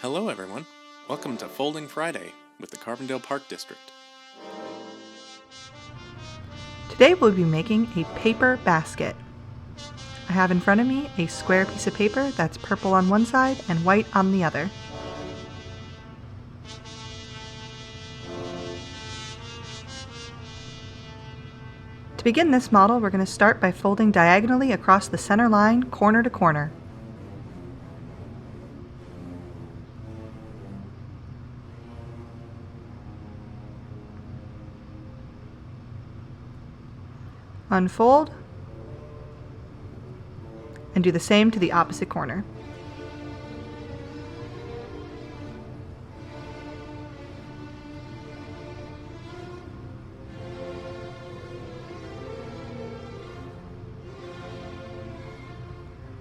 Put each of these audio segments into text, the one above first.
Hello everyone, welcome to Folding Friday with the Carbondale Park District. Today we'll be making a paper basket. I have in front of me a square piece of paper that's purple on one side and white on the other. To begin this model, we're going to start by folding diagonally across the center line, corner to corner. Unfold, and do the same to the opposite corner.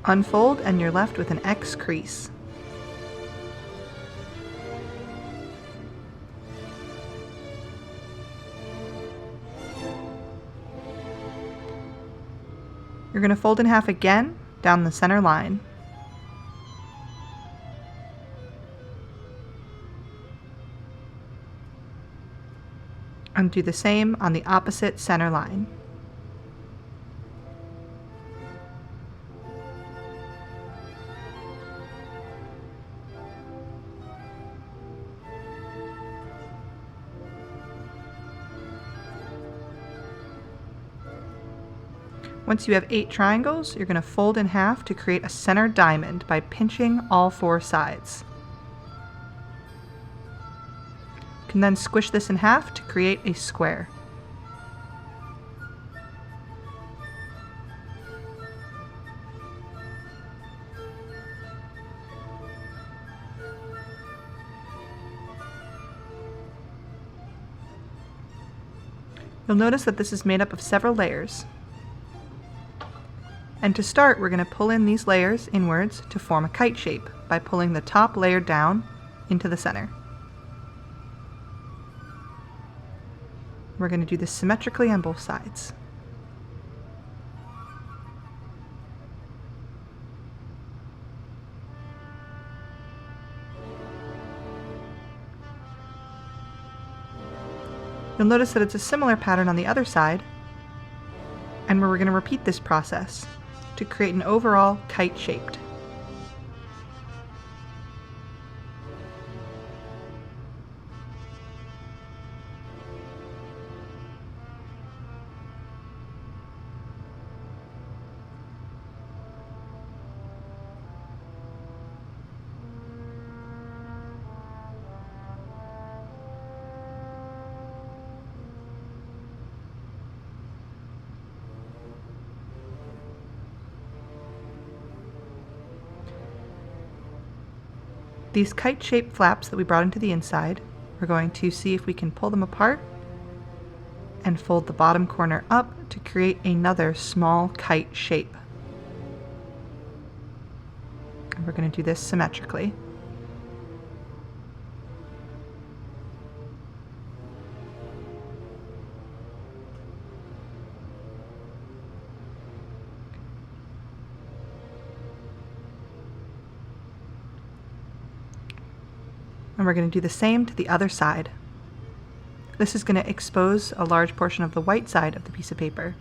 Unfold, and you're left with an X crease. You're going to fold in half again down the center line. And do the same on the opposite center line. Once you have 8 triangles, you're going to fold in half to create a center diamond by pinching all 4 sides. You can then squish this in half to create a square. You'll notice that this is made up of several layers. And to start, we're going to pull in these layers inwards to form a kite shape by pulling the top layer down into the center. We're going to do this symmetrically on both sides. You'll notice that it's a similar pattern on the other side, and we're going to repeat this process to create an overall kite shaped. These kite-shaped flaps that we brought into the inside, we're going to see if we can pull them apart and fold the bottom corner up to create another small kite shape. And we're going to do this symmetrically. And we're going to do the same to the other side. This is going to expose a large portion of the white side of the piece of paper.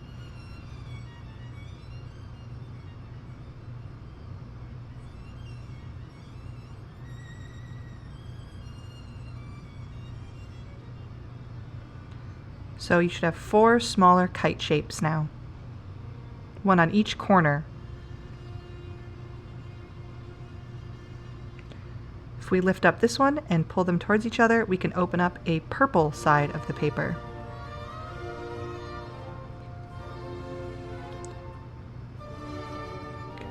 So you should have 4 smaller kite shapes now, one on each corner. If we lift up this one and pull them towards each other, we can open up a purple side of the paper.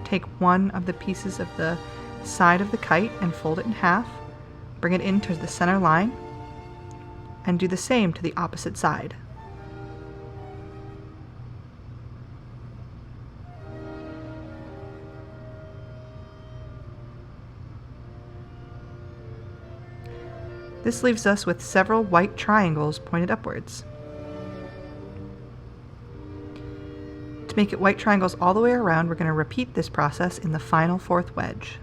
Take one of the pieces of the side of the kite and fold it in half, bring it into the center line, and do the same to the opposite side. This leaves us with several white triangles pointed upwards. To make it white triangles all the way around, we're going to repeat this process in the final 4th wedge.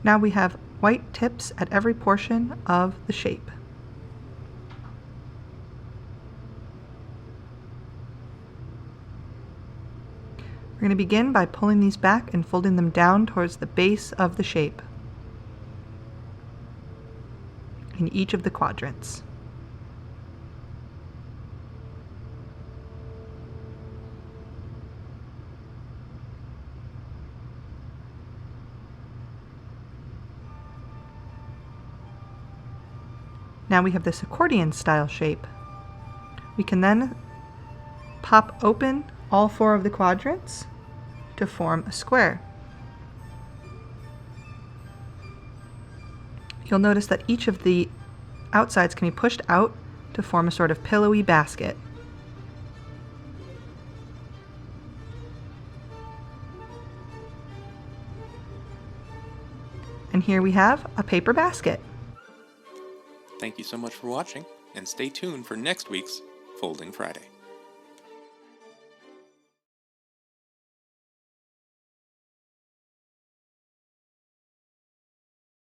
Now we have white tips at every portion of the shape. We're going to begin by pulling these back and folding them down towards the base of the shape in each of the quadrants. Now we have this accordion style shape. We can then pop open all 4 of the quadrants to form a square. You'll notice that each of the outsides can be pushed out to form a sort of pillowy basket. And here we have a paper basket. Thank you so much for watching, and stay tuned for next week's Folding Friday.